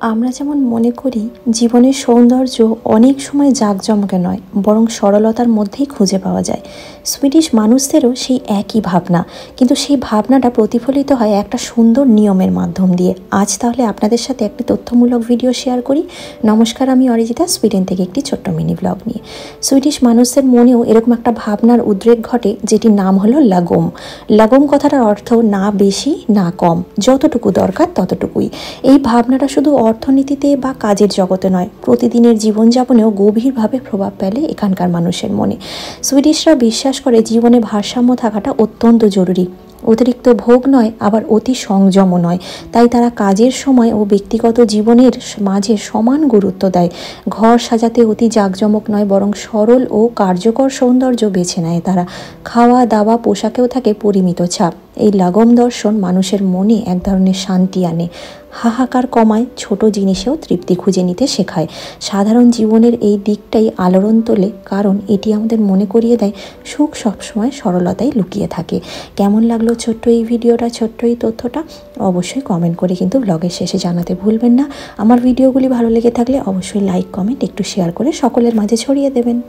আমরা যেমন মনে করি জীবনের সৌন্দর্য অনেক সময় জাঁকজমকে নয়, বরং সরলতার মধ্যেই খুঁজে পাওয়া যায়। সুইডিশ মানুষদেরও সেই একই ভাবনা, কিন্তু সেই ভাবনাটা প্রতিফলিত হয় একটা সুন্দর নিয়মের মাধ্যম দিয়ে। আজ তাহলে আপনাদের সাথে একটি তথ্যমূলক ভিডিও শেয়ার করি। নমস্কার, আমি অরিজিতা, সুইডেন থেকে একটি ছোট্ট মিনি ব্লগ নিয়ে। সুইডিশ মানুষদের মনেও এরকম একটা ভাবনার উদ্রেক ঘটে, যেটির নাম হলো লাগোম। লাগোম কথাটার অর্থ না বেশি না কম, যতটুকু দরকার ততটুকুই। এই ভাবনাটা শুধু অর্থনীতিতে বা কাজের জগতে নয়, প্রতিদিনের জীবনযাপনেও গভীরভাবে প্রভাব ফেলে এখানকার মানুষের মনে। সুইডিশরা বিশ্বাস করে জীবনে ভারসাম্য থাকাটা অত্যন্ত জরুরি। অতিরিক্ত ভোগ নয়, আবার অতি সংযমও নয়। তাই তারা কাজের সময় ও ব্যক্তিগত জীবনের মাঝে সমান গুরুত্ব দেয়। ঘর সাজাতে অতি জাঁকজমক নয়, বরং সরল ও কার্যকর সৌন্দর্য বেছে নেয় তারা। খাওয়া দাওয়া পোশাকেও থাকে পরিমিত ছাপ। এই লাগম দর্শন মানুষের মনে এক ধরনের শান্তি আনে, হাহাকার কমায়, ছোট জিনিসেও তৃপ্তি খুঁজে নিতে শেখায়। সাধারণ জীবনের এই দিকটাই আলোড়ন তোলে, কারণ এটি আমাদের মনে করিয়ে দেয় সুখ সবসময় সরলতায় লুকিয়ে থাকে। কেমন লাগলো ছোট্ট এই ভিডিওটা, ছোট্ট এই তথ্যটা? অবশ্যই কমেন্ট করে কিন্তু ব্লগের শেষে জানাতে ভুলবেন না। আমার ভিডিওগুলি ভালো লেগে থাকলে অবশ্যই লাইক, কমেন্ট, একটু শেয়ার করে সকলের মাঝে ছড়িয়ে দেবেন।